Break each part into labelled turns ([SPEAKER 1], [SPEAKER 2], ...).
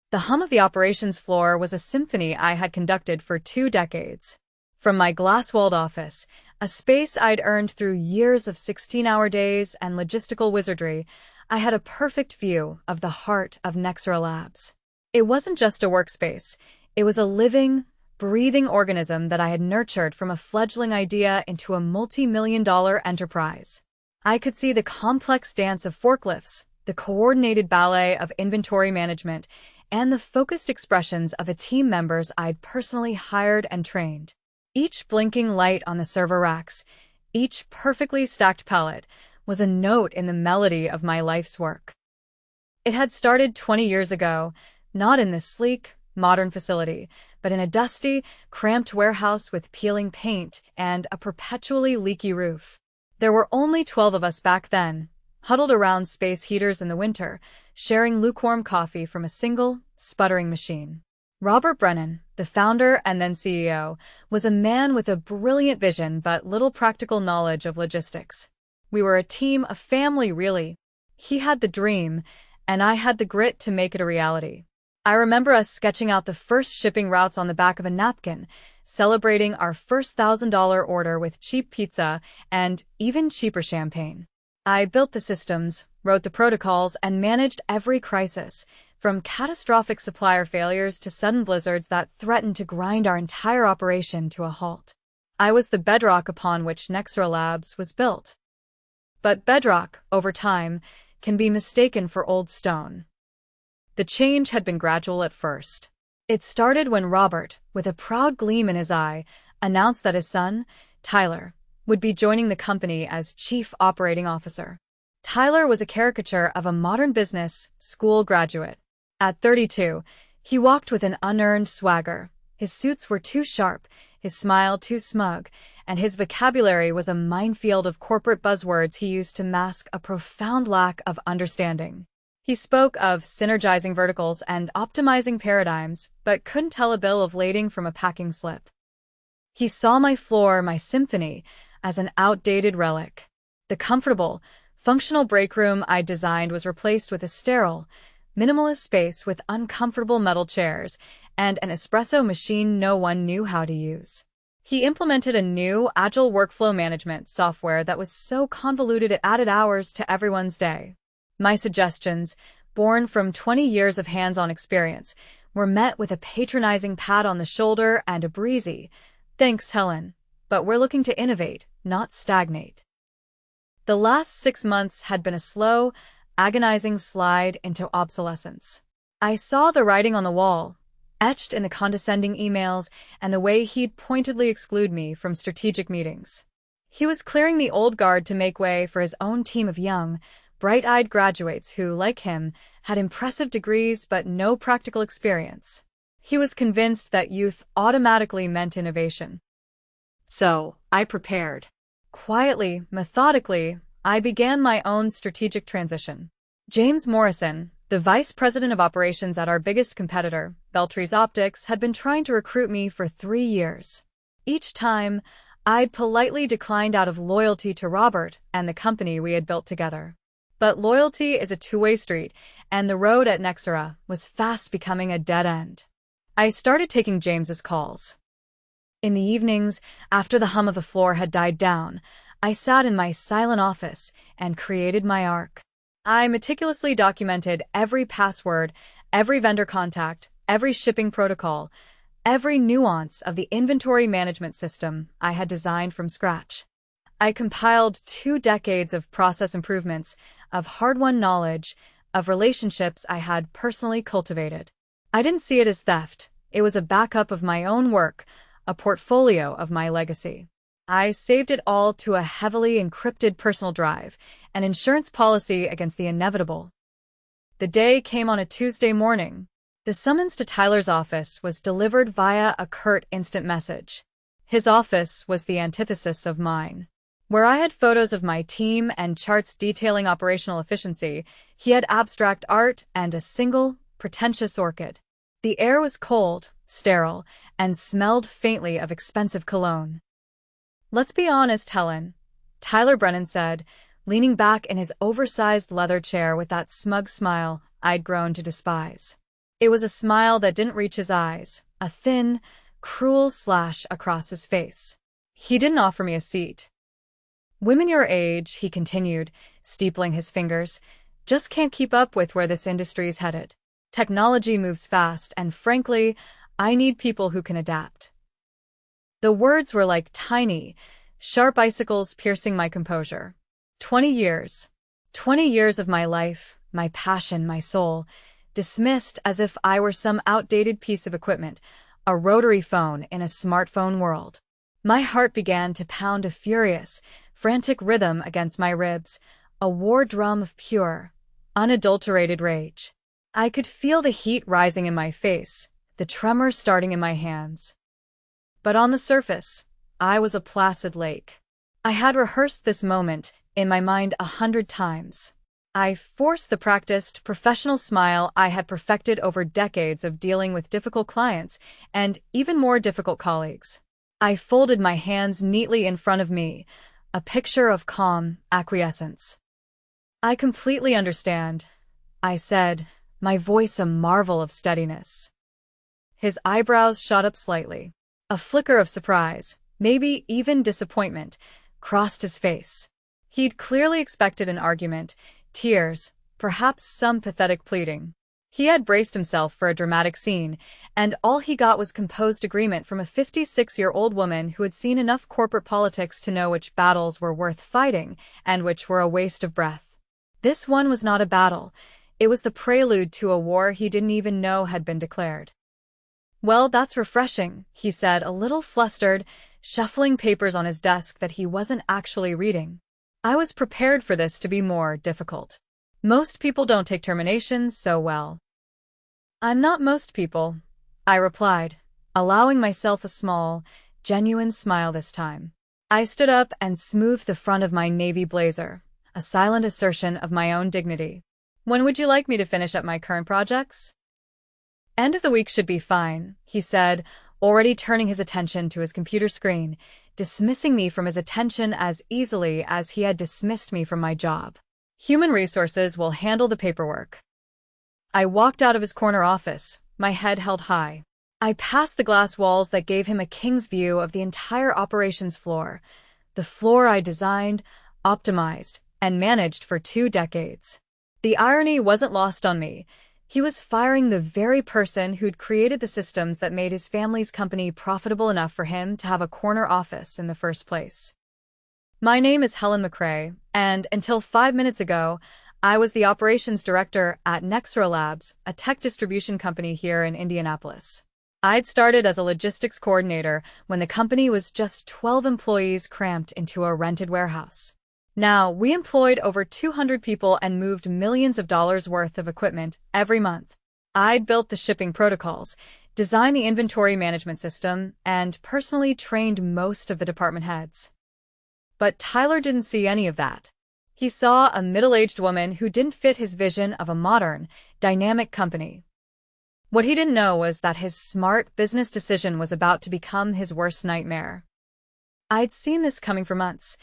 [SPEAKER 1] The hum of the operations floor was a symphony I had conducted for 2 decades. From my glass-walled office, a space I'd earned through years of 16-hour days and logistical wizardry, I had a perfect view of the heart of Nexera Labs. It wasn't just a workspace. It was a living, breathing organism that I had nurtured from a fledgling idea into a multi-million-dollar enterprise. I could see the complex dance of forklifts, the coordinated ballet of inventory management, and the focused expressions of the team members I'd personally hired and trained. Each blinking light on the server racks, each perfectly stacked pallet, was a note in the melody of my life's work. It had started 20 years ago, not in this sleek, modern facility, but in a dusty, cramped warehouse with peeling paint and a perpetually leaky roof. There were only 12 of us back then, huddled around space heaters in the winter, sharing lukewarm coffee from a single, sputtering machine. Robert Brennan, the founder and then CEO, was a man with a brilliant vision but little practical knowledge of logistics. We were a team, a family, really. He had the dream, and I had the grit to make it a reality. I remember us sketching out the first shipping routes on the back of a napkin, celebrating our first $1,000 order with cheap pizza and even cheaper champagne. I built the systems, wrote the protocols, and managed every crisis, from catastrophic supplier failures to sudden blizzards that threatened to grind our entire operation to a halt. I was the bedrock upon which Nexera Labs was built. But bedrock, over time, can be mistaken for old stone. The change had been gradual at first. It started when Robert, with a proud gleam in his eye, announced that his son, Tyler, would be joining the company as Chief Operating Officer. Tyler was a caricature of a modern business school graduate. At 32, he walked with an unearned swagger. His suits were too sharp, his smile too smug, and his vocabulary was a minefield of corporate buzzwords he used to mask a profound lack of understanding. He spoke of synergizing verticals and optimizing paradigms, but couldn't tell a bill of lading from a packing slip. He saw my floor, my symphony, as an outdated relic. The comfortable, functional break room I designed was replaced with a sterile, minimalist space with uncomfortable metal chairs and an espresso machine no one knew how to use. He implemented a new, agile workflow management software that was so convoluted it added hours to everyone's day. My suggestions, born from 20 years of hands-on experience, were met with a patronizing pat on the shoulder and a breezy, "Thanks, Helen, but we're looking to innovate, not stagnate." The last 6 months had been a slow, agonizing slide into obsolescence. I saw the writing on the wall, etched in the condescending emails and the way he'd pointedly exclude me from strategic meetings. He was clearing the old guard to make way for his own team of young, bright-eyed graduates who, like him, had impressive degrees but no practical experience. He was convinced that youth automatically meant innovation. So, I prepared. Quietly, methodically, I began my own strategic transition. James Morrison, the vice president of operations at our biggest competitor, Beltries Optics, had been trying to recruit me for 3 years. Each time, I'd politely declined out of loyalty to Robert and the company we had built together. But loyalty is a two-way street, and the road at Nexera was fast becoming a dead end. I started taking James's calls. In the evenings, after the hum of the floor had died down, I sat in my silent office and created my arc. I meticulously documented every password, every vendor contact, every shipping protocol, every nuance of the inventory management system I had designed from scratch. I compiled 2 decades of process improvements, of hard-won knowledge, of relationships I had personally cultivated. I didn't see it as theft. It was a backup of my own work, a portfolio of my legacy. I saved it all to a heavily encrypted personal drive, an insurance policy against the inevitable. The day came on a Tuesday morning. The summons to Tyler's office was delivered via a curt instant message. His office was the antithesis of mine. Where I had photos of my team and charts detailing operational efficiency, he had abstract art and a single, pretentious orchid. The air was cold, sterile, and smelled faintly of expensive cologne. "Let's be honest, Helen," Tyler Brennan said, leaning back in his oversized leather chair with that smug smile I'd grown to despise. It was a smile that didn't reach his eyes, a thin, cruel slash across his face. He didn't offer me a seat. Women your age, he continued, steepling his fingers, just can't keep up with where this industry's headed. Technology moves fast, and frankly, I need people who can adapt. The words were like tiny, sharp icicles piercing my composure. 20 years. 20 years of my life, my passion, my soul, dismissed as if I were some outdated piece of equipment, a rotary phone in a smartphone world. My heart began to pound a furious, frantic rhythm against my ribs, a war drum of pure, unadulterated rage. I could feel the heat rising in my face, the tremor starting in my hands. But on the surface, I was a placid lake. I had rehearsed this moment in my mind 100 times. I forced the practiced, professional smile I had perfected over decades of dealing with difficult clients and even more difficult colleagues. I folded my hands neatly in front of me, a picture of calm acquiescence. I completely understand, I said, my voice a marvel of steadiness. His eyebrows shot up slightly. A flicker of surprise, maybe even disappointment, crossed his face. He'd clearly expected an argument, tears, perhaps some pathetic pleading. He had braced himself for a dramatic scene, and all he got was composed agreement from a 56-year-old woman who had seen enough corporate politics to know which battles were worth fighting and which were a waste of breath. This one was not a battle. It was the prelude to a war he didn't even know had been declared. Well, that's refreshing, he said, a little flustered, shuffling papers on his desk that he wasn't actually reading. I was prepared for this to be more difficult. Most people don't take terminations so well. I'm not most people, I replied, allowing myself a small, genuine smile this time. I stood up and smoothed the front of my navy blazer, a silent assertion of my own dignity. When would you like me to finish up my current projects? End of the week should be fine, he said, already turning his attention to his computer screen, dismissing me from his attention as easily as he had dismissed me from my job. Human resources will handle the paperwork. I walked out of his corner office, my head held high. I passed the glass walls that gave him a king's view of the entire operations floor, the floor I designed, optimized, and managed for 2 decades. The irony wasn't lost on me. He was firing the very person who'd created the systems that made his family's company profitable enough for him to have a corner office in the first place. My name is Helen McRae, and until 5 minutes ago, I was the operations director at Nexra Labs, a tech distribution company here in Indianapolis. I'd started as a logistics coordinator when the company was just 12 employees cramped into a rented warehouse. Now, we employed over 200 people and moved millions of dollars worth of equipment every month. I'd built the shipping protocols, designed the inventory management system, and personally trained most of the department heads. But Tyler didn't see any of that. He saw a middle-aged woman who didn't fit his vision of a modern, dynamic company. What he didn't know was that his smart business decision was about to become his worst nightmare. I'd seen this coming for months,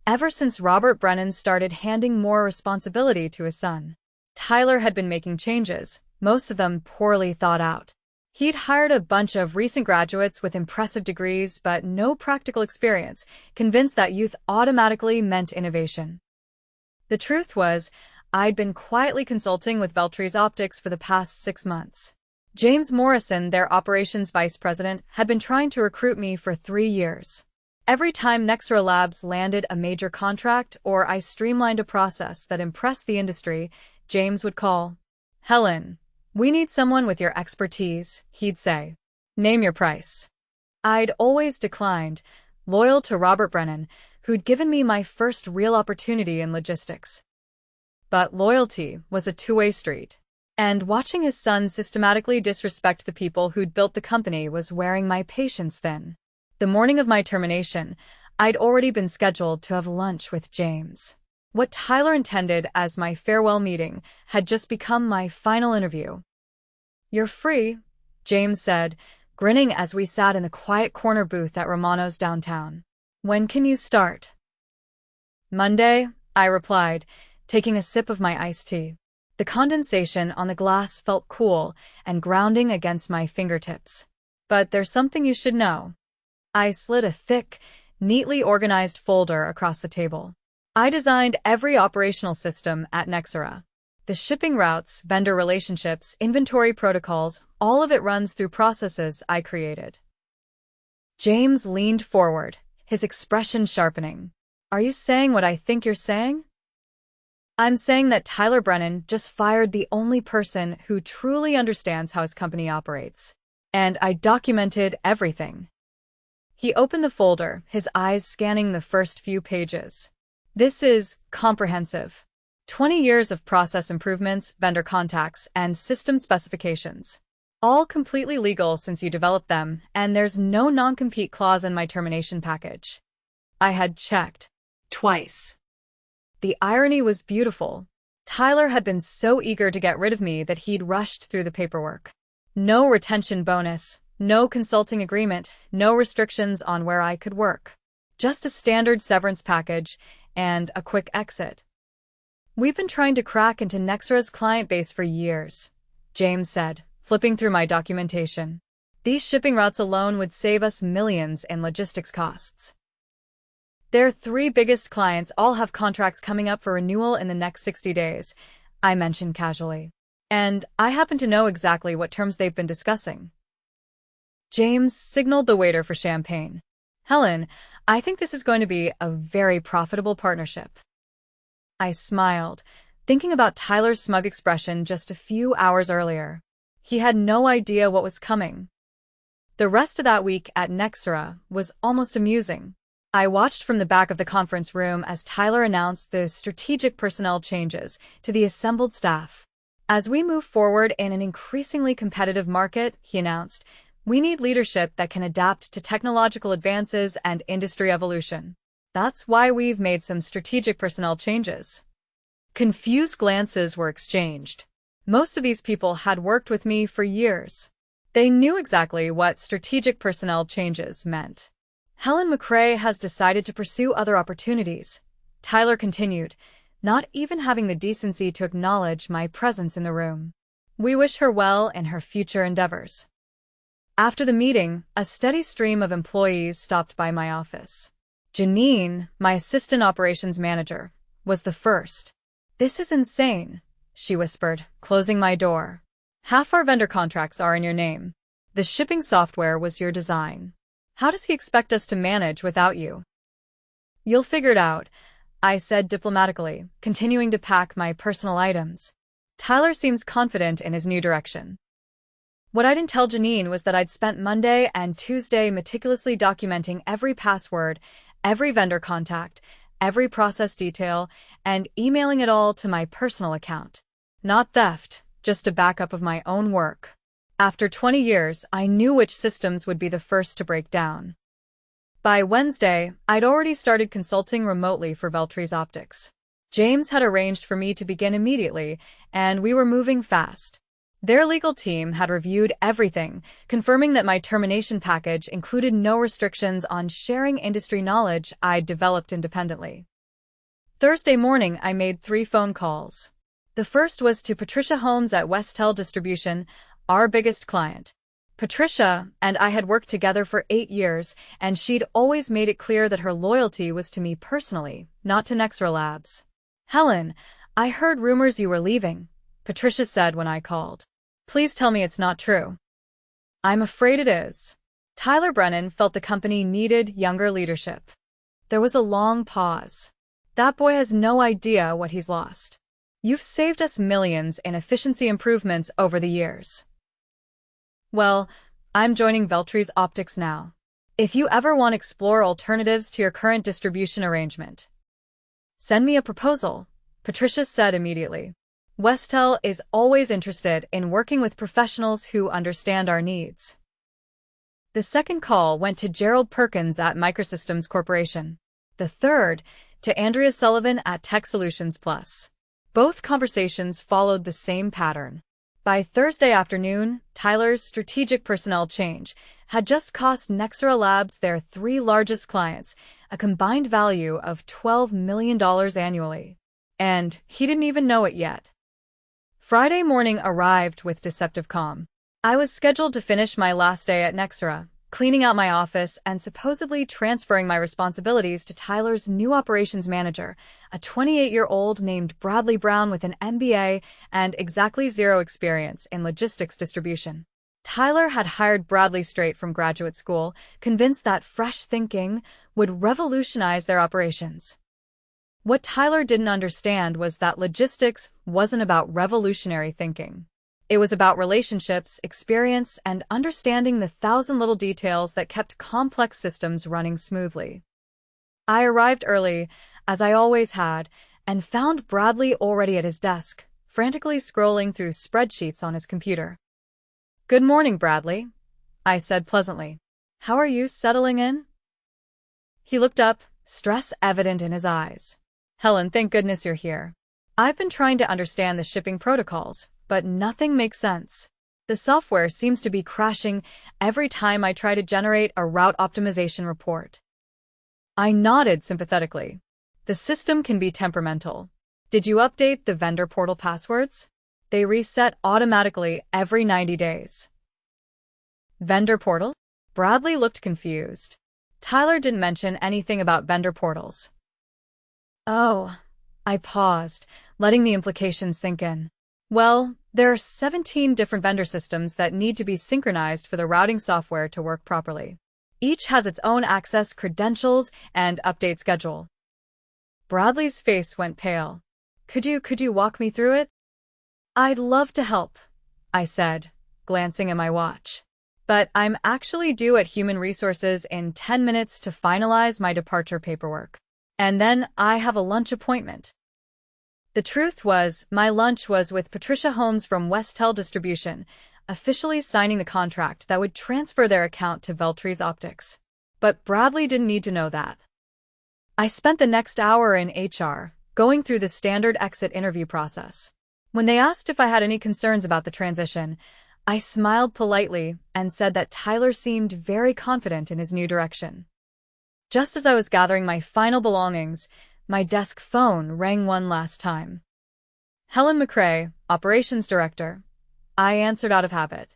[SPEAKER 1] ever since Robert Brennan started handing more responsibility to his son. Tyler had been making changes, most of them poorly thought out. He'd hired a bunch of recent graduates with impressive degrees but no practical experience, convinced that youth automatically meant innovation. The truth was, I'd been quietly consulting with Veltre's Optics for the past 6 months. James Morrison, their operations vice president, had been trying to recruit me for 3 years. Every time Nexra Labs landed a major contract or I streamlined a process that impressed the industry, James would call. Helen, we need someone with your expertise, he'd say. Name your price. I'd always declined, loyal to Robert Brennan, who'd given me my first real opportunity in logistics. But loyalty was a two-way street. And watching his son systematically disrespect the people who'd built the company was wearing my patience thin. The morning of my termination, I'd already been scheduled to have lunch with James. What Tyler intended as my farewell meeting had just become my final interview. You're free, James said, grinning as we sat in the quiet corner booth at Romano's downtown. When can you start? Monday, I replied, taking a sip of my iced tea. The condensation on the glass felt cool and grounding against my fingertips. But there's something you should know. I slid a thick, neatly organized folder across the table. I designed every operational system at Nexera. The shipping routes, vendor relationships, inventory protocols, all of it runs through processes I created. James leaned forward, his expression sharpening. Are you saying what I think you're saying? I'm saying that Tyler Brennan just fired the only person who truly understands how his company operates. And I documented everything. He opened the folder, his eyes scanning the first few pages. This is comprehensive. 20 years of process improvements, vendor contacts, and system specifications. All completely legal since you developed them, and there's no non-compete clause in my termination package. I had checked. Twice. The irony was beautiful. Tyler had been so eager to get rid of me that he'd rushed through the paperwork. No retention bonus, no consulting agreement, no restrictions on where I could work. Just a standard severance package and a quick exit. We've been trying to crack into Nexera's client base for years, James said, flipping through my documentation. These shipping routes alone would save us millions in logistics costs. Their 3 biggest clients all have contracts coming up for renewal in the next 60 days, I mentioned casually. And I happen to know exactly what terms they've been discussing. James signaled the waiter for champagne. Helen, I think this is going to be a very profitable partnership. I smiled, thinking about Tyler's smug expression just a few hours earlier. He had no idea what was coming. The rest of that week at Nexera was almost amusing. I watched from the back of the conference room as Tyler announced the strategic personnel changes to the assembled staff. As we move forward in an increasingly competitive market, he announced, we need leadership that can adapt to technological advances and industry evolution. That's why we've made some strategic personnel changes. Confused glances were exchanged. Most of these people had worked with me for years. They knew exactly what strategic personnel changes meant. Helen McRae has decided to pursue other opportunities, Tyler continued, not even having the decency to acknowledge my presence in the room. We wish her well in her future endeavors. After the meeting, a steady stream of employees stopped by my office. Janine, my assistant operations manager, was the first. This is insane, she whispered, closing my door. Half our vendor contracts are in your name. The shipping software was your design. How does he expect us to manage without you? You'll figure it out, I said diplomatically, continuing to pack my personal items. Tyler seems confident in his new direction. What I didn't tell Janine was that I'd spent Monday and Tuesday meticulously documenting every password, every vendor contact, every process detail, and emailing it all to my personal account. Not theft, just a backup of my own work. After 20 years, I knew which systems would be the first to break down. By Wednesday, I'd already started consulting remotely for Veltries Optics. James had arranged for me to begin immediately, and we were moving fast. Their legal team had reviewed everything, confirming that my termination package included no restrictions on sharing industry knowledge I'd developed independently. Thursday morning, I made 3 phone calls. The first was to Patricia Holmes at Westel Distribution, our biggest client. Patricia and I had worked together for 8 years, and she'd always made it clear that her loyalty was to me personally, not to Nexera Labs. Helen, I heard rumors you were leaving, Patricia said when I called. Please tell me it's not true. I'm afraid it is. Tyler Brennan felt the company needed younger leadership. There was a long pause. That boy has no idea what he's lost. You've saved us millions in efficiency improvements over the years. Well, I'm joining Veltries Optics now. If you ever want to explore alternatives to your current distribution arrangement, send me a proposal, Patricia said immediately. Westel is always interested in working with professionals who understand our needs. The second call went to Gerald Perkins at Microsystems Corporation. The third, to Andrea Sullivan at Tech Solutions Plus. Both conversations followed the same pattern. By Thursday afternoon, Tyler's strategic personnel change had just cost Nexera Labs their 3 largest clients a combined value of $12 million annually. And he didn't even know it yet. Friday morning arrived with deceptive calm. I was scheduled to finish my last day at Nexera, cleaning out my office and supposedly transferring my responsibilities to Tyler's new operations manager, a 28-year-old named Bradley Brown with an MBA and exactly zero experience in logistics distribution. Tyler had hired Bradley straight from graduate school, convinced that fresh thinking would revolutionize their operations. What Tyler didn't understand was that logistics wasn't about revolutionary thinking. It was about relationships, experience, and understanding the thousand little details that kept complex systems running smoothly. I arrived early, as I always had, and found Bradley already at his desk, frantically scrolling through spreadsheets on his computer. "Good morning, Bradley," I said pleasantly. "How are you settling in?" He looked up, stress evident in his eyes. "Helen, thank goodness you're here. I've been trying to understand the shipping protocols, but nothing makes sense. The software seems to be crashing every time I try to generate a route optimization report." I nodded sympathetically. The system can be temperamental. Did you update the vendor portal passwords? They reset automatically every 90 days. Vendor portal? Bradley looked confused. Tyler didn't mention anything about vendor portals. Oh, I paused, letting the implications sink in. Well, there are 17 different vendor systems that need to be synchronized for the routing software to work properly. Each has its own access credentials and update schedule. Bradley's face went pale. Could you walk me through it? I'd love to help, I said, glancing at my watch. But I'm actually due at Human Resources in 10 minutes to finalize my departure paperwork. And then I have a lunch appointment. The truth was, my lunch was with Patricia Holmes from Westel Distribution, officially signing the contract that would transfer their account to Veltries Optics. But Bradley didn't need to know that. I spent the next hour in HR, going through the standard exit interview process. When they asked if I had any concerns about the transition, I smiled politely and said that Tyler seemed very confident in his new direction. Just as I was gathering my final belongings, my desk phone rang one last time. Helen McRae, Operations Director. I answered out of habit.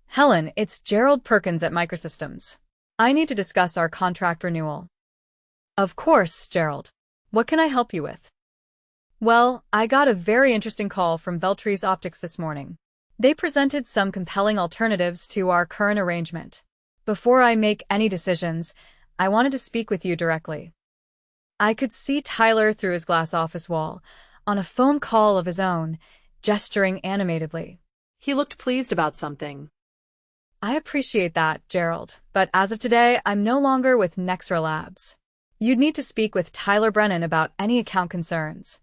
[SPEAKER 1] Helen, it's Gerald Perkins at Microsystems. I need to discuss our contract renewal. Of course, Gerald. What can I help you with? Well, I got a very interesting call from Veltries Optics this morning. They presented some compelling alternatives to our current arrangement. Before I make any decisions, I wanted to speak with you directly. I could see Tyler through his glass office wall, on a phone call of his own, gesturing animatedly. He looked pleased about something. I appreciate that, Gerald, but as of today, I'm no longer with Nexera Labs. You'd need to speak with Tyler Brennan about any account concerns.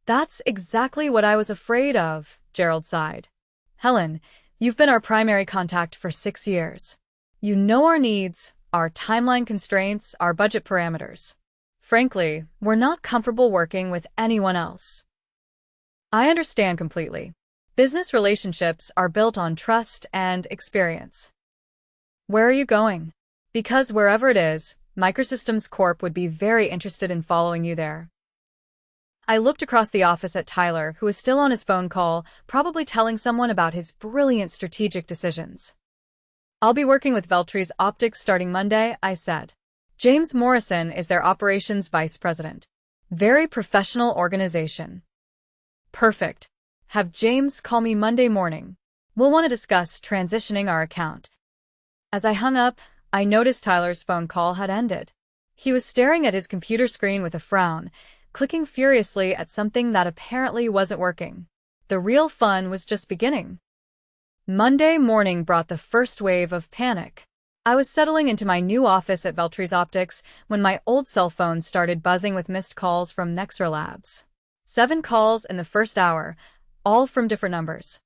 [SPEAKER 1] That's exactly what I was afraid of, Gerald sighed. Helen, you've been our primary contact for 6 years. You know our needs, our timeline constraints, our budget parameters. Frankly, we're not comfortable working with anyone else. I understand completely. Business relationships are built on trust and experience. Where are you going? Because wherever it is, Microsystems Corp would be very interested in following you there. I looked across the office at Tyler, who was still on his phone call, probably telling someone about his brilliant strategic decisions. I'll be working with Veltries Optics starting Monday, I said. James Morrison is their operations vice president. Very professional organization. Perfect. Have James call me Monday morning. We'll want to discuss transitioning our account. As I hung up, I noticed Tyler's phone call had ended. He was staring at his computer screen with a frown, clicking furiously at something that apparently wasn't working. The real fun was just beginning. Monday morning brought the first wave of panic. I was settling into my new office at Veltries Optics when my old cell phone started buzzing with missed calls from Nexera Labs. 7 calls in the first hour, all from different numbers.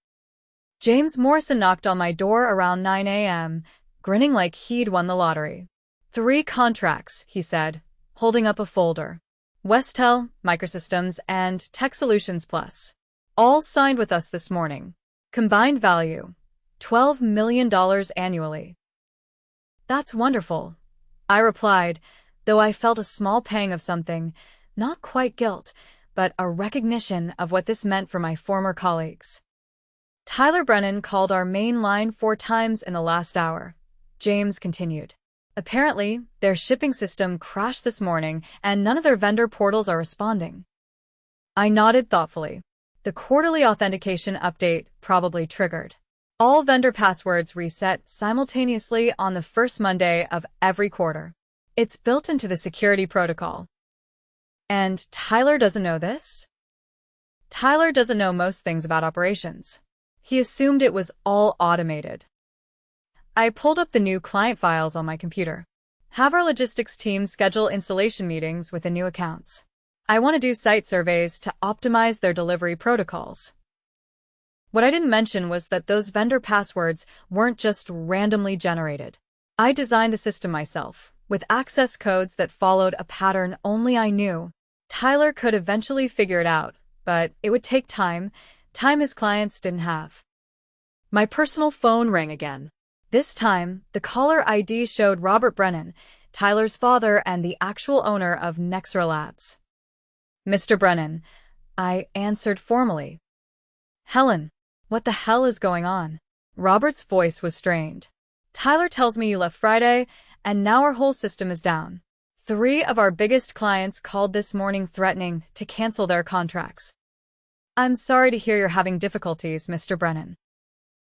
[SPEAKER 1] James Morrison knocked on my door around 9 a.m., grinning like he'd won the lottery. 3 contracts, he said, holding up a folder. Westel, Microsystems, and Tech Solutions Plus. All signed with us this morning. Combined value, $12 million annually. That's wonderful, I replied, though I felt a small pang of something, not quite guilt, but a recognition of what this meant for my former colleagues. Tyler Brennan called our main line 4 times in the last hour. James continued. Apparently, their shipping system crashed this morning and none of their vendor portals are responding. I nodded thoughtfully. The quarterly authentication update probably triggered. All vendor passwords reset simultaneously on the first Monday of every quarter. It's built into the security protocol. And Tyler doesn't know this? Tyler doesn't know most things about operations. He assumed it was all automated. I pulled up the new client files on my computer. Have our logistics team schedule installation meetings with the new accounts. I want to do site surveys to optimize their delivery protocols. What I didn't mention was that those vendor passwords weren't just randomly generated. I designed the system myself, with access codes that followed a pattern only I knew. Tyler could eventually figure it out, but it would take time his clients didn't have. My personal phone rang again. This time, the caller ID showed Robert Brennan, Tyler's father and the actual owner of Nexra Labs. Mr. Brennan, I answered formally. Helen, what the hell is going on? Robert's voice was strained. Tyler tells me you left Friday, and now our whole system is down. 3 of our biggest clients called this morning threatening to cancel their contracts. I'm sorry to hear you're having difficulties, Mr. Brennan.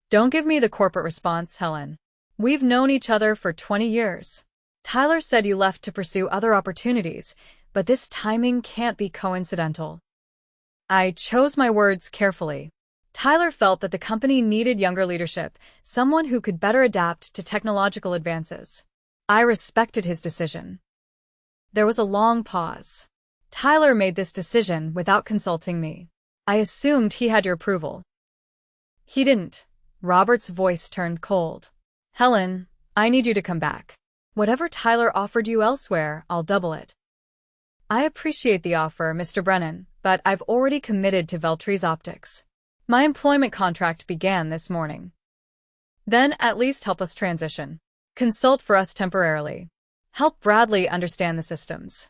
[SPEAKER 1] Don't give me the corporate response, Helen. We've known each other for 20 years. Tyler said you left to pursue other opportunities, but this timing can't be coincidental. I chose my words carefully. Tyler felt that the company needed younger leadership, someone who could better adapt to technological advances. I respected his decision. There was a long pause. Tyler made this decision without consulting me. I assumed he had your approval. He didn't. Robert's voice turned cold. Helen, I need you to come back. Whatever Tyler offered you elsewhere, I'll double it. I appreciate the offer, Mr. Brennan, but I've already committed to Veltries Optics. My employment contract began this morning. Then at least help us transition. Consult for us temporarily. Help Bradley understand the systems.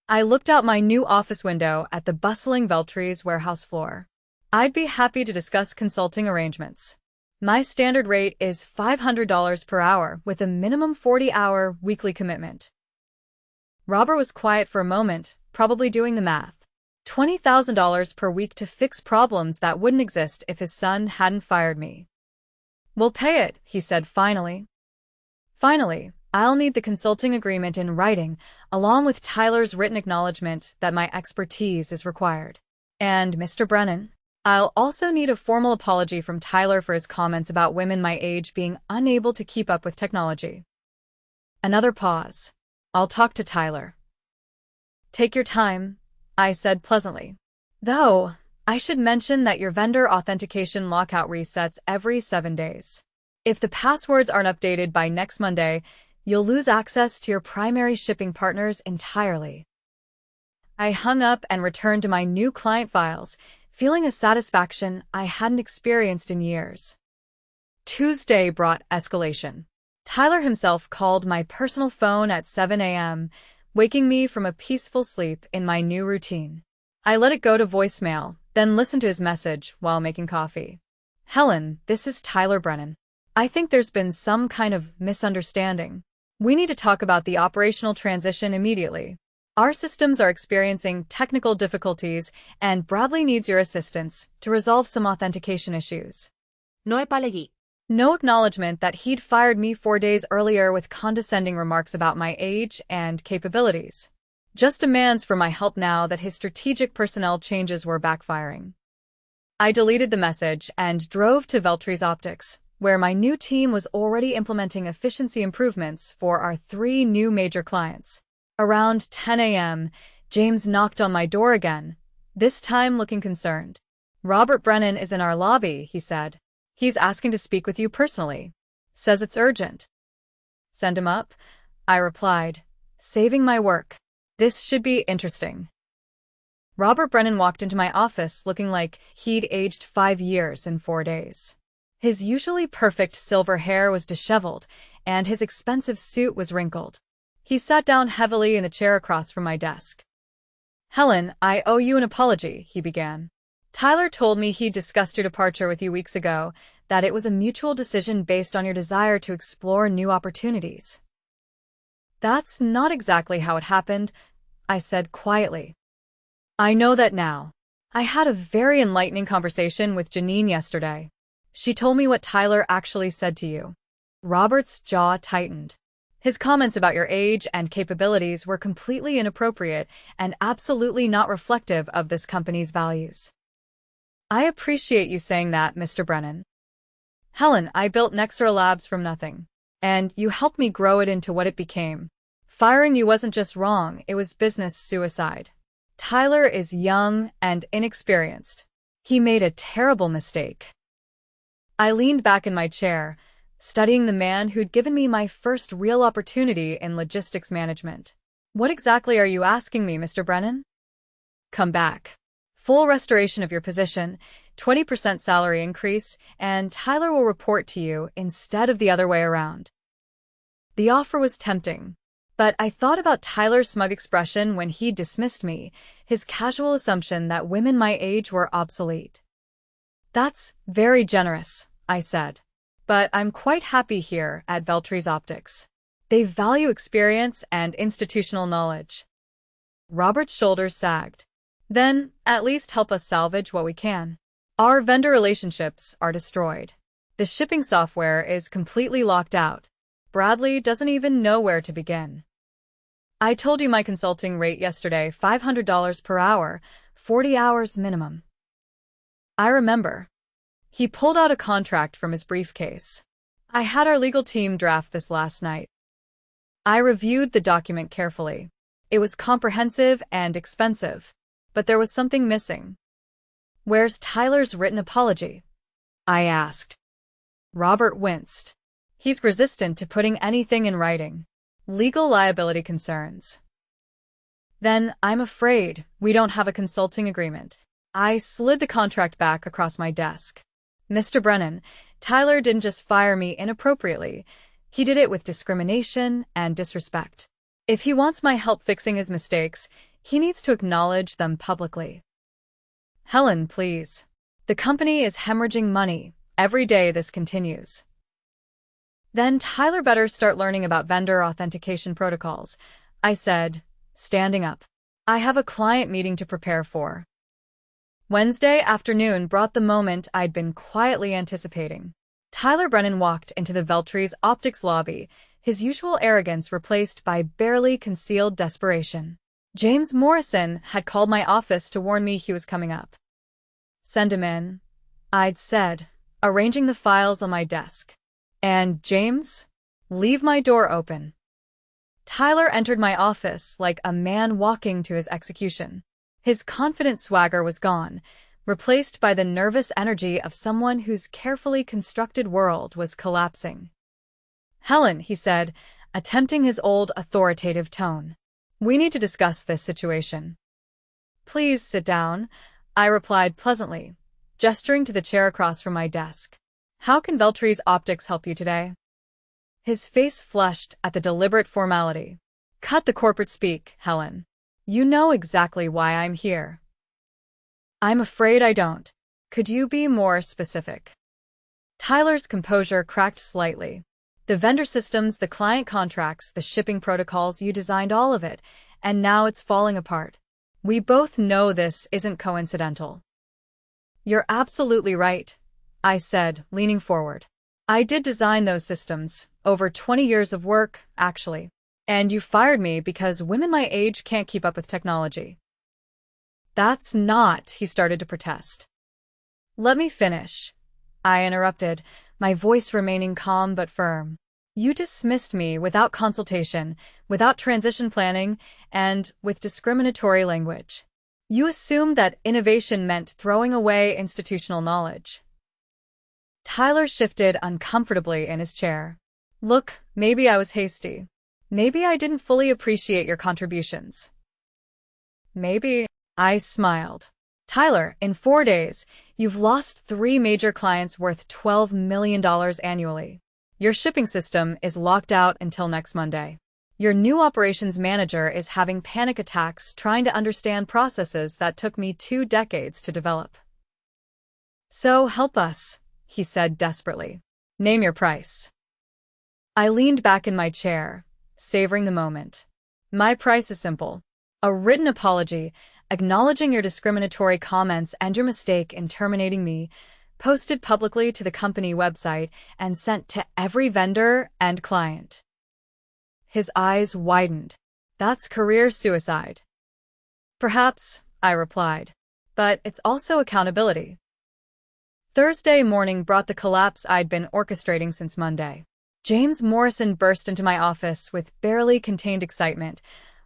[SPEAKER 1] I looked out my new office window at the bustling Veltries warehouse floor. I'd be happy to discuss consulting arrangements. My standard rate is $500 per hour with a minimum 40-hour weekly commitment. Robert was quiet for a moment, probably doing the math. $20,000 per week to fix problems that wouldn't exist if his son hadn't fired me. We'll pay it, he said finally. Finally, I'll need the consulting agreement in writing, along with Tyler's written acknowledgement that my expertise is required. And, Mr. Brennan, I'll also need a formal apology from Tyler for his comments about women my age being unable to keep up with technology. Another pause. I'll talk to Tyler. Take your time, I said pleasantly. Though, I should mention that your vendor authentication lockout resets every 7 days. If the passwords aren't updated by next Monday, you'll lose access to your primary shipping partners entirely. I hung up and returned to my new client files, feeling a satisfaction I hadn't experienced in years. Tuesday brought escalation. Tyler himself called my personal phone at 7 a.m., waking me from a peaceful sleep in my new routine. I let it go to voicemail, then listened to his message while making coffee. Helen, this is Tyler Brennan. I think there's been some kind of misunderstanding. We need to talk about the operational transition immediately. Our systems are experiencing technical difficulties, and Bradley needs your assistance to resolve some authentication issues.
[SPEAKER 2] No apology.
[SPEAKER 1] No acknowledgement that he'd fired me 4 days earlier with condescending remarks about my age and capabilities. Just demands for my help now that his strategic personnel changes were backfiring. I deleted the message and drove to Veltries Optics, where my new team was already implementing efficiency improvements for our 3 new major clients. Around 10 a.m., James knocked on my door again, this time looking concerned. Robert Brennan is in our lobby, he said. He's asking to speak with you personally. Says it's urgent. Send him up, I replied, saving my work. This should be interesting. Robert Brennan walked into my office looking like he'd aged 5 years in 4 days. His usually perfect silver hair was disheveled, and his expensive suit was wrinkled. He sat down heavily in the chair across from my desk. Helen, I owe you an apology, he began. Tyler told me he discussed your departure with you weeks ago, that it was a mutual decision based on your desire to explore new opportunities. That's not exactly how it happened, I said quietly. I know that now. I had a very enlightening conversation with Janine yesterday. She told me what Tyler actually said to you. Robert's jaw tightened. His comments about your age and capabilities were completely inappropriate and absolutely not reflective of this company's values. I appreciate you saying that, Mr. Brennan. Helen, I built Nexera Labs from nothing, and you helped me grow it into what it became. Firing you wasn't just wrong, it was business suicide. Tyler is young and inexperienced. He made a terrible mistake. I leaned back in my chair, studying the man who'd given me my first real opportunity in logistics management. What exactly are you asking me, Mr. Brennan? Come back. Full restoration of your position, 20% salary increase, and Tyler will report to you instead of the other way around. The offer was tempting, but I thought about Tyler's smug expression when he dismissed me, his casual assumption that women my age were obsolete. That's very generous, I said. But I'm quite happy here at Veltries Optics. They value experience and institutional knowledge. Robert's shoulders sagged. Then, at least help us salvage what we can. Our vendor relationships are destroyed. The shipping software is completely locked out. Bradley doesn't even know where to begin. I told you my consulting rate yesterday, $500 per hour, 40 hours minimum. I remember. He pulled out a contract from his briefcase. I had our legal team draft this last night. I reviewed the document carefully. It was comprehensive and expensive, but there was something missing. Where's Tyler's written apology? I asked. Robert winced. He's resistant to putting anything in writing. Legal liability concerns. Then I'm afraid we don't have a consulting agreement. I slid the contract back across my desk. Mr. Brennan, Tyler didn't just fire me inappropriately. He did it with discrimination and disrespect. If he wants my help fixing his mistakes, he needs to acknowledge them publicly. Helen, please. The company is hemorrhaging money. Every day this continues. Then Tyler better start learning about vendor authentication protocols, I said, standing up. I have a client meeting to prepare for. Wednesday afternoon brought the moment I'd been quietly anticipating. Tyler Brennan walked into the Veltries Optics lobby, his usual arrogance replaced by barely concealed desperation. James Morrison had called my office to warn me he was coming up. Send him in, I'd said, arranging the files on my desk. And James? Leave my door open. Tyler entered my office like a man walking to his execution. His confident swagger was gone, replaced by the nervous energy of someone whose carefully constructed world was collapsing. Helen, he said, attempting his old authoritative tone. We need to discuss this situation. Please sit down, I replied pleasantly, gesturing to the chair across from my desk. How can Veltries Optics help you today? His face flushed at the deliberate formality. Cut the corporate speak, Helen. You know exactly why I'm here. I'm afraid I don't. Could you be more specific? Tyler's composure cracked slightly. The vendor systems, the client contracts, the shipping protocols, you designed all of it, and now it's falling apart. We both know this isn't coincidental. You're absolutely right, I said, leaning forward. I did design those systems, over 20 years of work, actually. And you fired me because women my age can't keep up with technology. That's not, he started to protest. Let me finish, I interrupted, my voice remaining calm but firm. You dismissed me without consultation, without transition planning, and with discriminatory language. You assumed that innovation meant throwing away institutional knowledge. Tyler shifted uncomfortably in his chair. Look, maybe I was hasty. Maybe I didn't fully appreciate your contributions. Maybe, I smiled. Tyler, in 4 days, you've lost 3 major clients worth $12 million annually. Your shipping system is locked out until next Monday. Your new operations manager is having panic attacks trying to understand processes that took me 2 decades to develop. So help us, he said desperately. Name your price. I leaned back in my chair, savoring the moment. My price is simple. A written apology, acknowledging your discriminatory comments and your mistake in terminating me, posted publicly to the company website and sent to every vendor and client. His eyes widened. That's career suicide. Perhaps, I replied, but it's also accountability. Thursday morning brought the collapse I'd been orchestrating since Monday. James Morrison burst into my office with barely contained excitement,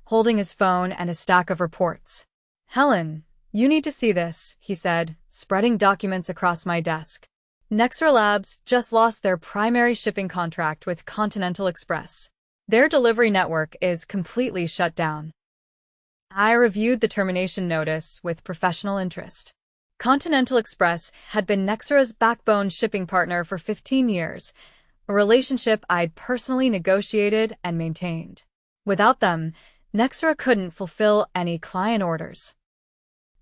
[SPEAKER 1] holding his phone and a stack of reports. Helen, you need to see this, he said, spreading documents across my desk. Nexra Labs just lost their primary shipping contract with Continental Express. Their delivery network is completely shut down. I reviewed the termination notice with professional interest. Continental Express had been Nexra's backbone shipping partner for 15 years, a relationship I'd personally negotiated and maintained. Without them, Nexra couldn't fulfill any client orders.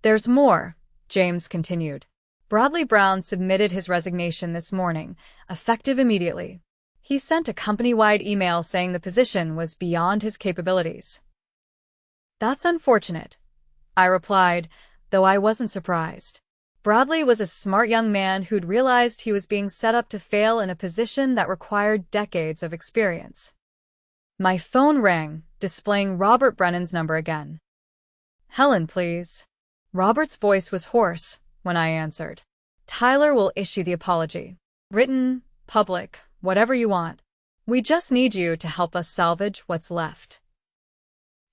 [SPEAKER 1] There's more, James continued. Bradley Brown submitted his resignation this morning, effective immediately. He sent a company-wide email saying the position was beyond his capabilities. That's unfortunate, I replied, though I wasn't surprised. Bradley was a smart young man who'd realized he was being set up to fail in a position that required decades of experience. My phone rang, displaying Robert Brennan's number again. Helen, please. Robert's voice was hoarse when I answered. Tyler will issue the apology. Written, public, whatever you want. We just need you to help us salvage what's left.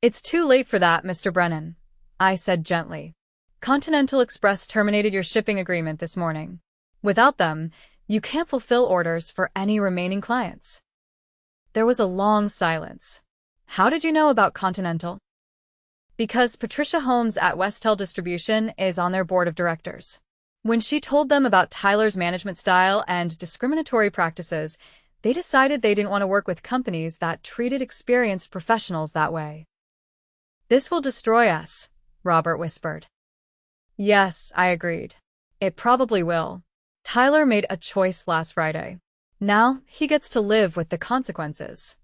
[SPEAKER 1] It's too late for that, Mr. Brennan, I said gently. Continental Express terminated your shipping agreement this morning. Without them, you can't fulfill orders for any remaining clients. There was a long silence. How did you know about Continental? Because Patricia Holmes at Westel Distribution is on their board of directors. When she told them about Tyler's management style and discriminatory practices, they decided they didn't want to work with companies that treated experienced professionals that way. This will destroy us, Robert whispered. Yes, I agreed. It probably will. Tyler made a choice last Friday. Now he gets to live with the consequences.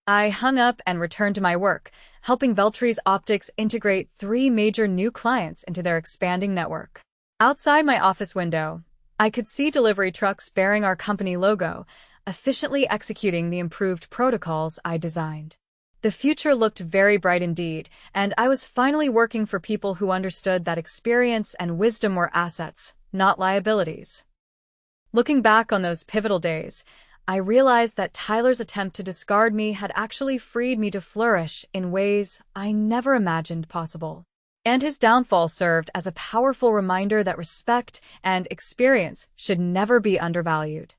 [SPEAKER 1] I hung up and returned to my work, helping Veltris Optics integrate 3 major new clients into their expanding network. Outside my office window, I could see delivery trucks bearing our company logo, efficiently executing the improved protocols I designed. The future looked very bright indeed, and I was finally working for people who understood that experience and wisdom were assets, not liabilities. Looking back on those pivotal days, I realized that Tyler's attempt to discard me had actually freed me to flourish in ways I never imagined possible. And his downfall served as a powerful reminder that respect and experience should never be undervalued.